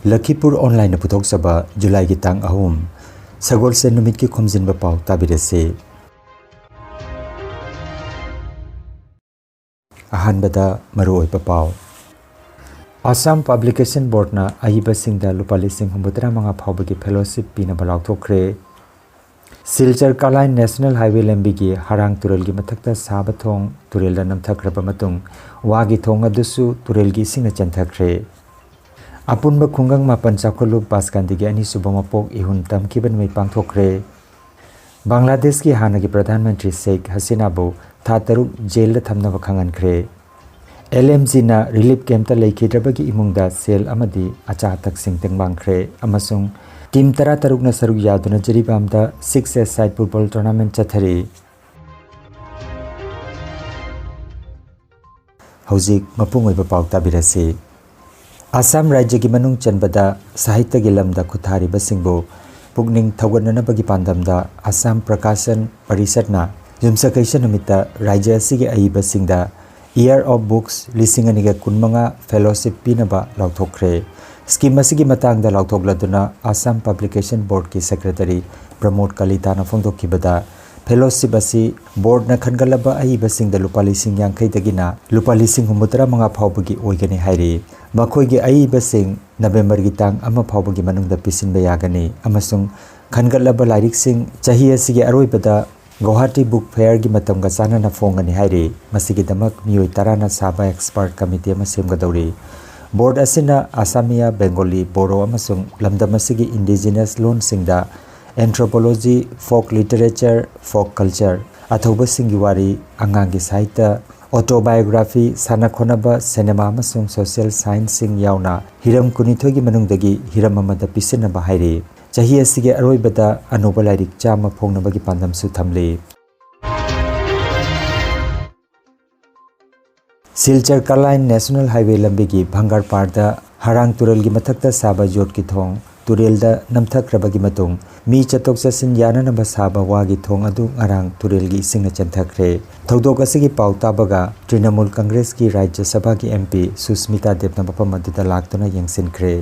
Lakhipur online puthok saba July ki tang ahum sagol se numit ki Khomjinba Pao tabirese ahanbada maru oi pao Assam Publication Board na ahiba singda lupa lising humbutra manga phawba ki fellowship pina balau thokre Silchar Kalai National Highway lambi ki harang turel gi mathakta saba thong turel da namthakraba matung wagi thong adusu turel gi singna chanthakre Apunba khungang mapan chakholu Baskandi gi ani subama pok ihun tamkiban mai pangthokre Bangladesh ki hana ki Pradhan Mantri Sheikh Hasina bu tha taruk jail da thamna khangankre LMG na relief camp ta leikhidraba gi imungda sel amadi acha tak singteng bangkre amasung team tara taruk na saruk yaduna jaribamda 6-a-side football tournament chathari Hauzik mapung oiba pau tabirasi Assam Rajya ki manung chanbada sahitya gi lamda khuthari basingbo pugning thawganana bagi pandamda Assam Prakashan Parisatna Jumsakaisa numita Rajya asigi aiba singda Year of Books lising aniga kunmanga fellowship pinaba lauthokre scheme asigi matangda lauthokladuna Assam Publication Board ki secretary Pramod Kalita na phongdokhibada fellowship asi board na khangalaba aiba singda lupa lising yangkai dagina lupa lising humutara manga phawbagi oigani hairi makhoi gi aiba sing November gi tang ama phawbagi manungda pisinba yagani amasung khangalaba lairik sing chahi asigi aroibada Guwahati Book Fair gi matamga chanana phongani hairi masigi damak miyoi tarana saba expert committee ama semgadori board asina Assamia Bengali Boro amasung lamdam asigi indigenous loan singda anthropology folk literature folk culture athoba singi wari angangi sahitya autobiography sana khonaba cinema amasung social science sing yauna hiram kunithogi manungdagi hiram amada pisinaba hairi chahi asige aroibada anoba lairik chama phongnabagi pandamsu thamle Silchar Kalai National Highway lambi gi Bhangar Parda harang turel gi mathakta saba jot ki thong turelda namthakrabagi matung mi chatok chasin yananaba saba wagi thong adu arang turel gi singna chanthakre thodok asigi pauta baga Trinamool Congress ki Rajya Sabha ki MP Susmita Debna mapam aduda laktuna yengsinkre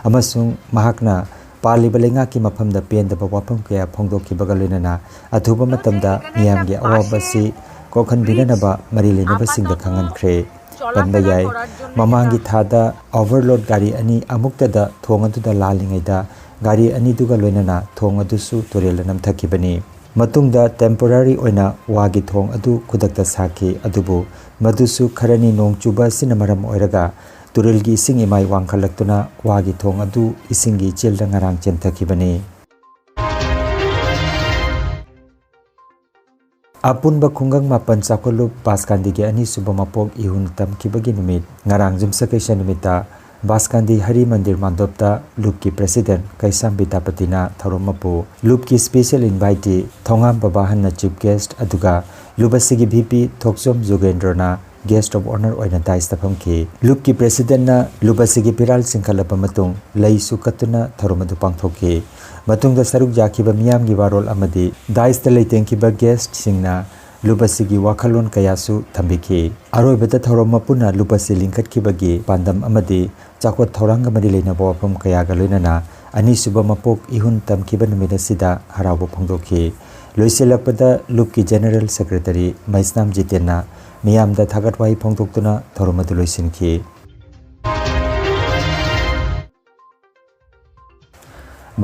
amasung mahakna Paliba lenga ki mafamda pendaba wapam kaya phongdokhibaga loinana athuba matamda miyamgi awabasi kokhan binanaba mari lenaba singda khangankre panba yai mamangi thada overload gari ani amuktada thong aduda lalingaida gari ani duga loinana thong adusu torel namthakibani matungda temporary oina wagi thong adu kudakta saki adubu madusu kharani nong chuba sinamaram oiraga turelgi ising imai wangkhalaktuna wagi thong adu isingi chelda ngarang chenthakibani Apunba khungang mapan chakholu Baskandi gi ani subama pok ihun tamkibagi numit ngarang jumsakaisa numita Baskandi Hari Mandir Mandopta Loop ki President Kaisam Bitapatina Tharomapu Loop ki special invitee Thongam Babahanna chief guest aduga Lubasigi VP Thoksom Jogendrana guest of honor oina daista phamki Loop ki President na Lubasigi Piral Singkhalapa matung lei sukatuna Tharomadu pangthoki matungda saruk yakhiba miyam gi warol amadi daista leitengkiba guest singna Lubasigi wakhalon kayasu thambiki aroibata Tharomapuna Lubasi lingkhatkibagi pandam amadi chakot thoranga mari leina bawapam kayaga loinana ani suba mapok ihun tamkiba numida sida harabu phongdokhi loiselakpada Loop ki General Secretary Maisnam Jitenna miyamda thagatwai phongdoktuna Tharomadu loisinki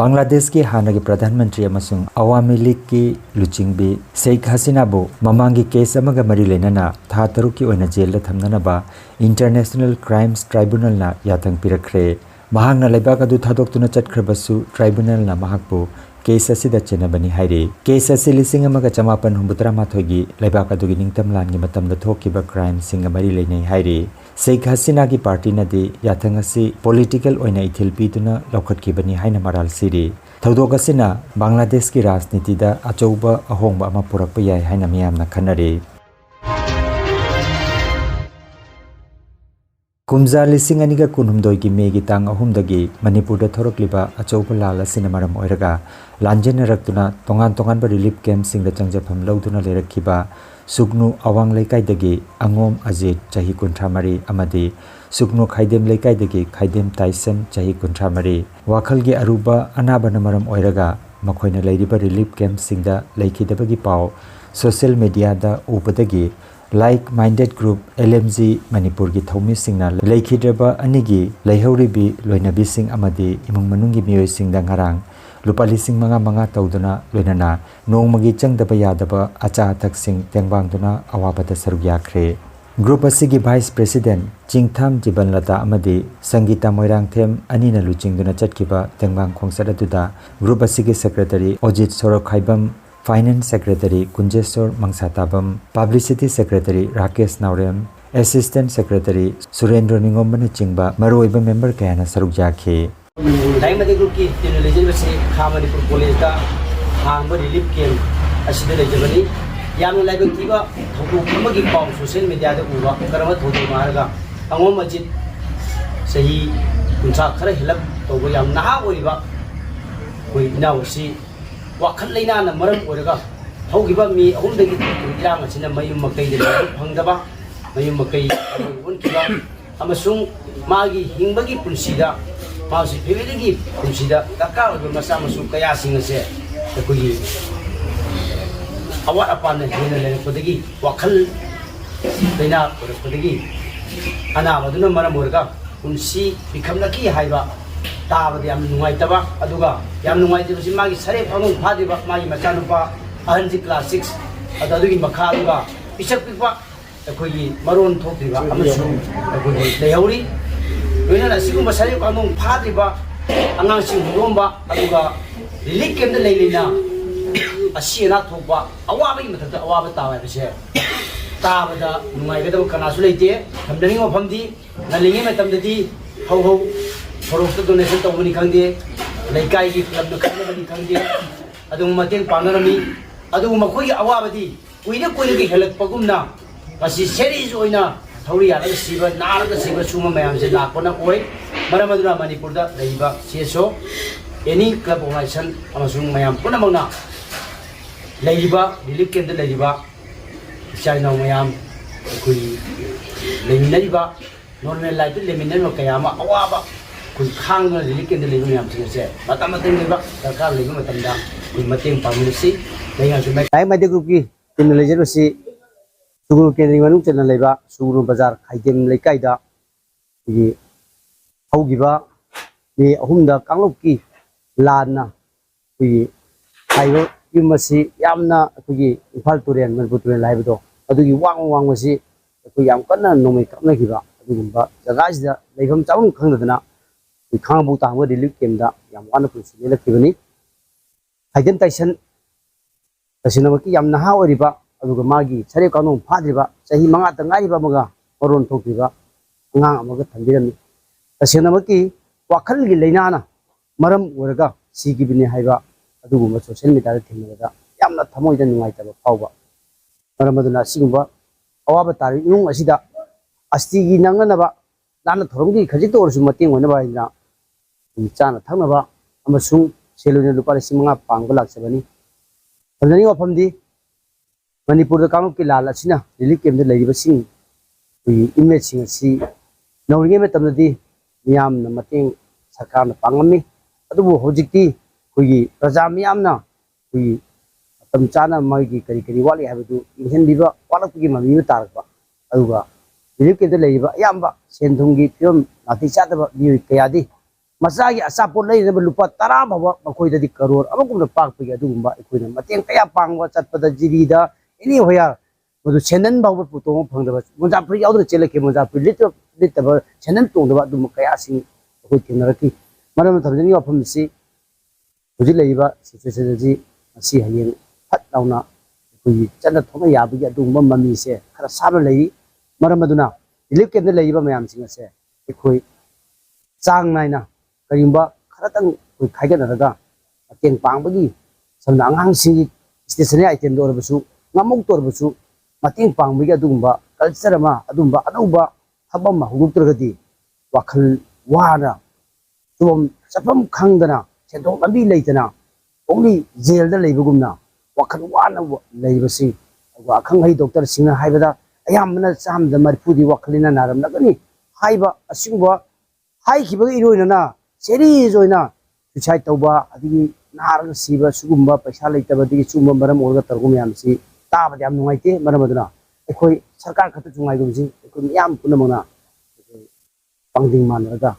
Bangladesh ki hana ki Pradhan Mantri amasung Awami League ki Luchingbi Sheikh Hasina bu mamangi case amaga mari lenana tha taruk ki oina jail da thamnanaba International Crimes Tribunal na yathang pirakre mahangna leibak adu thadoktuna chatkhrabasu tribunal na mahakbu case asida chenabani hairi case asi lising amaga chamapan humbutra mathogi leibak adu gi ningtam lan gi matamda thokiba crime singa mari leinai hairi Sheikh Hasina ki party na di yathang asi political oina ithil pituna lokhatkibani haina maral siri thodok asina Bangladesh ki rajniti da achouba ahongba ama purakpa yai haina miyamna khanari ꯀꯨꯝꯖꯥ ꯂꯤꯁꯤꯡ ꯑꯅꯤꯒ ꯀꯨꯟꯍꯨꯝꯗꯣꯏꯒꯤ ꯃꯦꯒꯤ ꯇꯥꯡ ꯑꯍꯨꯝꯗꯒꯤ ꯃꯅꯤꯄꯨꯔꯗ ꯊꯣꯔꯛꯂꯤꯕ ꯑꯆꯧꯕ ꯂꯥꯜ ꯑꯁꯤꯅ ꯃꯔꯝ ꯑꯣꯏꯔꯒ ꯂꯥꯟꯖꯦꯟꯅꯔꯛꯇꯨꯅ ꯇꯣꯉꯥꯟ ꯇꯣꯉꯥꯟꯕ ꯔꯤꯂꯤꯐ ꯀꯦꯝꯞꯁꯤꯡꯗ ꯆꯪꯖꯐꯝ ꯂꯧꯗꯨꯅ ꯂꯩꯔꯛꯈꯤꯕ ꯁꯨꯒꯅꯨ ꯑꯋꯥꯡ ꯂꯩꯀꯥꯏꯗꯒꯤ ꯑꯉꯣꯝ ꯑꯖꯤꯠ ꯆꯍꯤ ኩንትራꯃꯔꯤ ꯑꯃꯗꯤ ꯁꯨꯒꯅꯨ ꯈꯥꯏꯗꯦꯝ ꯂꯩꯀꯥꯏꯗꯒꯤ ꯈꯥꯏꯗꯦꯝ ꯇꯥꯏꯁꯟ ꯆꯍꯤ ኩንትራꯃꯔꯤ ꯋꯥꯈꯜꯒꯤ ꯑꯔꯨꯕ ꯑꯅꯥꯕꯅ ꯃꯔꯝ ꯑꯣꯏꯔꯒ ꯃꯈꯣꯏꯅ ꯂꯩꯔꯤꯕ ꯔꯤꯂꯤꯐ ꯀꯦꯝꯞꯁꯤꯡꯗ ꯂꯩꯈꯤꯗꯕꯒꯤ ꯄꯥꯎ ꯁꯣꯁꯤꯌꯦꯜ ꯃꯤडियाꯗ ꯎꯕꯗꯒꯤ ꯂꯥꯏꯛ ꯃꯥꯏꯟꯗꯦड ꯒ꯭रुप LMG ꯃꯅꯤꯄꯨꯔꯒꯤ ꯊꯧꯃꯤꯁꯤꯡꯅ ꯂꯩꯈꯤꯗ꯭ꯔꯕ ꯑꯅꯤꯒꯤ ꯂꯩꯍꯧꯔꯤꯕꯤ ꯂꯣꯏꯅꯕꯤꯁꯤꯡ ꯑꯃꯗꯤ ꯏꯃꯨꯡ ꯃꯅꯨꯡꯒꯤ ꯃꯤꯑꯣꯏꯁꯤꯡꯗ ꯉꯔꯥꯡ ꯂꯨꯄꯥ ꯂꯤꯁꯤꯡ ꯃꯉꯥ ꯇꯧꯗꯨꯅ ꯂꯣꯏꯅꯅ ꯅꯣꯡꯃꯒꯤ ꯆꯪꯗꯕ ꯌꯥꯗꯕ ꯑꯆꯥ ꯑꯊꯛꯁꯤꯡ ꯇꯦꯡꯕꯥꯡꯗꯨꯅ ꯑꯋꯥꯕꯗ ꯁꯔꯨꯛ ꯌꯥꯈ꯭ꯔꯦ꯫ ꯒ꯭रुꯞ ꯑꯁꯤꯒꯤ ꯚꯥꯏꯁ ꯄ꯭ꯔꯦꯁꯤꯗꯦꯟꯠ ꯆꯤꯡꯊꯥꯝ ꯖꯤꯕꯟꯂꯇꯥ ꯑꯃꯗꯤ ꯁꯪꯒꯤꯇꯥ ꯃꯣꯏꯔꯥꯡꯊꯦꯝ ꯑꯅꯤꯅ ꯂꯨꯆꯤꯡꯗꯨꯅ ꯆꯠꯈꯤꯕ ꯇꯦꯡꯕꯥꯡ ꯈꯣꯡꯆꯠ ꯑꯗꯨꯗ ꯒ꯭रुꯞ ꯑꯁꯤꯒꯤ secretary Ojit Sorokhaibam, finance secretary Kunjeshwar Mangsatabam, publicity secretary Rakesh Naorem, assistant secretary Surendra Ningomban चिंबा मरोइब मेंबर कयाना सरुक जाखे। लाइमदी ग्रुप की टेक्नोलॉजी से मणिपुर कॉलेज का हांग रिलीफ कैंप असिदे लेजबनी याम लाइबक थीबा थोदोक पाव सोशल मीडिया दा उबा करम थोदो मारगा अंगोम मजिद सही कुंसा खरा हिलक तोबो याम नहा ओइबा कोई नावसी वाखल लेना न मरम ओरगा हौगिबा मी अहुमदगी इरांग असिना मयुम मकई दे फंगदबा मयुम मकई उनकिबा अमसुंग मागी हिंबगी पुंसीदा मासी फेमिलीगी पुंसीदा दरकार ओइबा मसा मसु कया सिंगसे अखोगी अवाट अपान हेन लेरपदगी वाखल लेना ओरपदगी अनाबदुना मरम ओरगा पुंसी बिखमलकी हाइबा ताबदि याम नुंगाइतबा अदुगा याम नुंगाइतबसि मागी सरे फंगुं फादिबा मागी मचानुपा अहनजी क्लास 6 अदुगी मखा अदुगा पिसक पिकबा अखोगी मरोन थोक्रिबा अमसु अखोगी लेहौरी लोइना सिगुंबा सरे फंगुं फादिबा अंगांसिं हुंदोंबा अदुगा रिलीफ कैंप दा लेलिना असिना थोकबा अवाबगी मथक्ता अवाबा ताबायबसे ताबदा नुंगाइगदबा कनासु लेते थमदनी मफमदि नलिंगे मतमदि हौ फोरोक्स डोनेशन तौबनी खंगे लेकाई की क्लब खंगबनी खंगे अदुम मतेंग पांगरमी अदुम मखोई अवाबदी कुइने कुइने हेलकपगुमना मसी सेरीज ओइना थौरी याला सिबा नारगा सिबा सुमा मयाम से लापना ओइ मरमदुना मणिपुर दा लेबा सीएसओ एनी क्लब ऑर्गेनाइजेशन अमसुंग मयाम पुनमना लेबा रिलीफ कैंप दा लेबा चाइना मयाम कुइ लेमिनरिबा नॉर्मल लाइफ लेमिनरिबा कयामा अवाबा कुछ खांग रिलीफ कैंप लेबा मयाम सिंगसे मतम मतम लेबा दरकार लेबा मतमदा कुइ मतेंग पामिलसी लेंगा सुमै लाइ मध्य ग्रुप की टेक्नोलॉजी से सुगुरु केंद्र मनुंग चलना लेबा सुगुरु बाजार खाइदेम लेकाइदा ये हौगिबा मे अहुमदा कांगलोप की लाना कुइ हाइबो युमसी यामना कुइ इम्फाल तुरेन मनपुर तुरेन लाइबदो अदुगी वांग वांगसी कुइ याम कन्ना नोमै कपनाखिबा अदुगुंबा जगासिदा लेफम चाउन खंगदना खांबू तांग रिलीफ कैंप दा याम वाना पुलिस लेलखिबनी खाइदेम ताइसन तसिनमकी याम नहा ओरिबा अदुगा मागी सरे कानों फाद्रिबा सही मंगा तंगारिबा मगा मरोन थोक्रिबा अंगांग अमगा थंबिरमी तसिनमकी वाखलगी लेनाना मरम ओरगा सिगिबिने हाइबा अदुगुमा सोशल मीडिया दा थेंगबदा यामना थमोइदा नुंगाइतबा फावबा मरमदुना सिगुंबा अवाबा तारि नुंग असिदा अस्तिगी नंगनबा लाना थोरमगी खजिक ओरसु मतेंग ओनबा इना चाना थंगनबा अमसुंग सेलुने लुपा 5,000 पांगबा लाक्सबनी फलनी वफमदी मणिपुर कांगलोप की लाल असिना रिलीफ कैंप दा लेरिबा सिंग इमेज सिंग असि नौरिगे मतमदि मियामना मतेंग सरकारना पांगमि अदुबु होजिक्ति कुई प्रजा मियामना कुई तम चाना मागी करी करी वाली हाबदु इनहेनबिबा वालकगी ममिबा तारकबा अदुगा रिलीफ कैंप दा लेरिबा यामबा सेंथुंगी फियम नाति चादबा मिय कयादि मसागी असापोट लेरिबा लुपा 10 बाबा मखोइददि करोड़ अमगुमना पाकपगी अदुगुंबा इखोइना मतेंग कया पांगबा चटपदा जिरीदा एनी होया मदु सेनन बाबा पुतो फंगदबा मुजाफरी याउदना चेलके मुजाफरी लितबा सेनन तोंदबा दुम कया सिंग अखोइ थेंनरकी मरम थमजनी वफमसी हुजि लेइबा सिचुएशन जी मसी हयेंग फट लाउना अखोइ चन्ना थोमा याबगी अदुगुंबा ममीसे खरा साबा लेइ मरम अदुना रिलीफ कैंप दा लेइबा मयाम सिंगसे अखोइ चांग नाइना करिंबा खरतंग कोइ खाइगनरगा मतेंग पांगबगी समना अंगांसिंगी स्टेशनरी आइटम दोरबसु ngamuk torbusu mating pangbigi adumba culture ma adumba anauba habam ma hugutragadi wakhal wana tum sapam khangdana sendok lambi leitana only jail da leibugumna wakhal wana leibasi wa akhang hai doctor singna haibada ayamna samda marpudi wakhalina naram nagani haiba asingwa hai khibaga iroina na series oina suicide tauba adigi narga siba sugumba paisa leitaba digi chumba maram orga targum yamsi tabadi am nungaite maram aduna ekhoi sarkar khatu chungai gumsi ekhoi yam punamona pangding manraga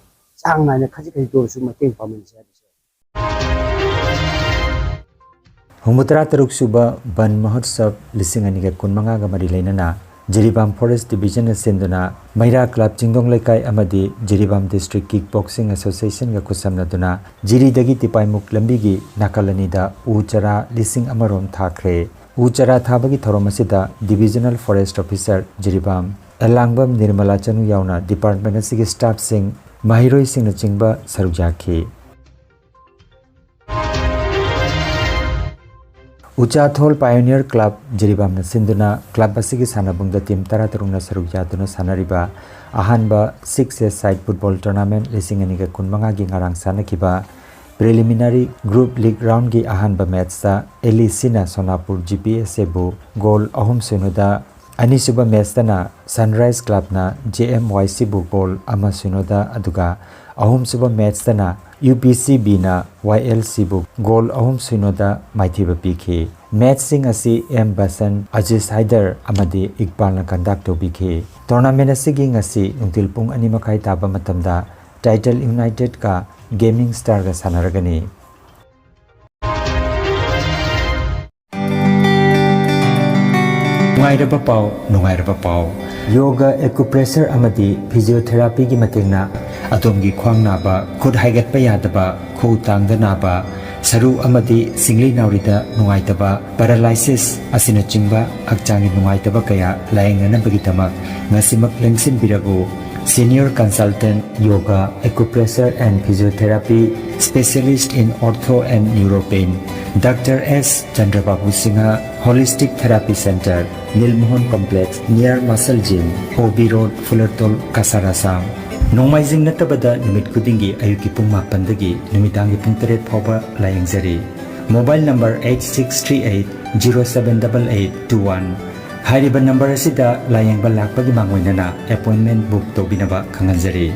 sang naina khaji khaji tor su mateng pamen se Humutara Taruk Suba Ban Mahotsav Lising Aniga Kunmanga Gamari Lenana Jiribam Forest Division Senduna Maira Club Jingdong Lekai Amadi Jiribam District Kickboxing Association ga kusamnaduna Jiri dagi Tipaimuk Lambigi Nakalanida Uchara Lising Amarom Thakre Uchara Thabagi Thoromasida Divisional Forest Officer Jiribam Elangbam Nirmala Chanu Yauna Department Asigi Staff Sing Mahiroi Sing na Chingba Sarujaki Uchathol Pioneer Club Jiribam na Sinduna Club Asigi Sanabungda Team Taratarung na Sarujatuna Sanariba Ahanba 6-a-side football tournament Lising Aniga Kunmanga gi ngarang sanakiba preliminary group league round gi ahanba match sa Elisina Sonapur GPSA bu goal ahum sunoda Anisuba match na Sunrise Club na JMYC bu goal ama sunoda aduga ahum suba match na UPCB na YLC bu goal ahum sunoda maithiba pikhe match sing asi M Basan Ajis Haider amadi Iqbal na conduct to bikhe tournament asigi ngasi ungtil pung ani makai taba matamda Title United ka Gaming Star ga sanaragani Nungairaba Pao Yoga acupressure amadi physiotherapy gi matingna atomgi khwang naba khud haigat pa yadaba khu tangda naba saru amadi singli naurida nungaitaba paralysis asina chingba akchangi nungaitaba kaya laingana bagi tamak ngasimak lengsin birago Senior Consultant Yoga Acupressure and Physiotherapy Specialist in Ortho and Neuropain Dr. S. Chandrababu Singha Holistic Therapy Center Nilmohon Complex near Muscle Gym OB Road Fullerton Kasarasam Nomaizing natabada numit kudingi ayuki pung mapandagi numitangi pung teret phoba layangzari Mobile number 8638 078821 Hariba number asida layang balak pagi mangoinana appointment book to binaba kanganjari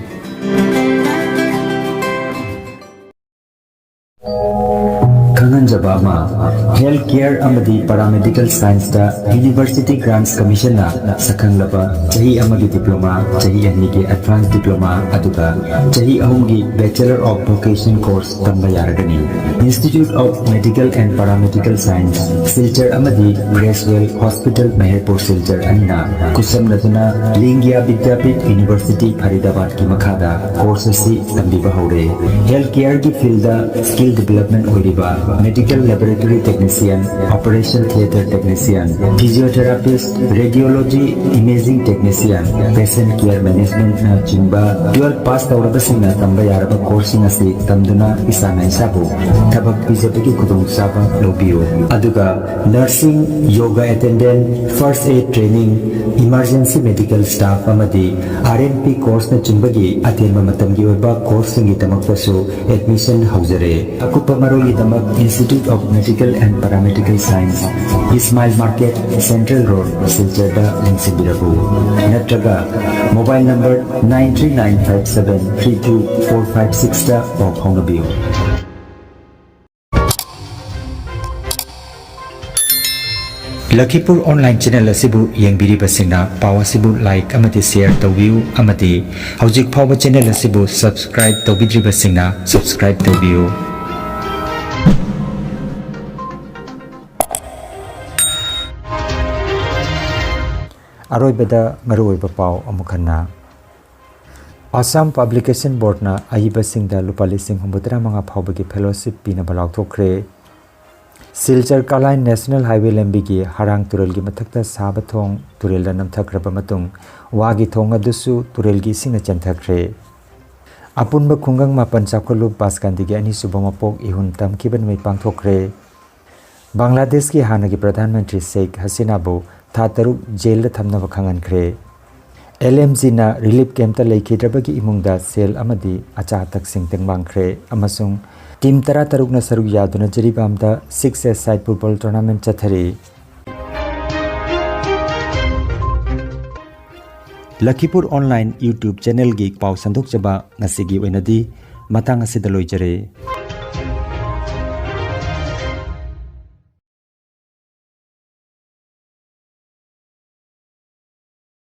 Kanganjaba ma healthcare amadi paramedical science da University Grants Commission na sakanglaba chahi amagi diploma chahi anigi advanced diploma aduga chahi ahumgi Bachelor of Vocation course tamba yaragani Institute of Medical and Paramedical Science Silchar amadi Gracewell Hospital Meherpur Silchar anna kusamnaduna Lingya Vidyapit University Faridabad ki makhada course asi tambiba haure healthcare ki field da skill development oiriba medical laboratory technician operation theater technician physiotherapist radiology imaging technician patient care management na chingba 12 pass tawraba singna tamba yaraba course asi tamduna isana isabu tabak pijabagi kudung saba lobiyo aduga nursing yoga attendant first aid training emergency medical staff amadi RNP course na chimbagi atenma matamgi oiba course singi tamaktasu admission haujare akupa maroli damak Institute of Medical and Paramedical Science Ismail Market Central Road Silchada Lingsibirabu Natraga mobile number 939573246 da of Hongabiyo Lakhipur online channel asibu yengbiriba singna pawa sibu like amati share tawbiu amati hojik phawa channel asibu subscribe tawbidriba singna subscribe tawbiu Aroibada maruoiba pau amukhanna Assam Publication Board na ayiba singda lupa lising humbutara manga phawbagi fellowship pina balaw thokre Silchar Kalai National Highway lambigi harang turelgi mathakta saba thong turelda namthakraba matung wagi thong adusu turelgi singna chanthakre Apunba khungang mapan chakholu paskandigi ani subamapok ihun tamkiban mai pangthokre Bangladesh ki hanagi Pradhan Mantri Sheikh Hasina bu Thataruk jail thamnaba khangankre LMGna relief camp ta leikhidrabagi imungda sel amadi acha taksing tengmangkhre amasung team 13 na saruk yaduna jaribamda 6 side football tournament chathari Lakhipuronline YouTube channel gi pau sandok chaba ngasigi oinadi matang asida loijare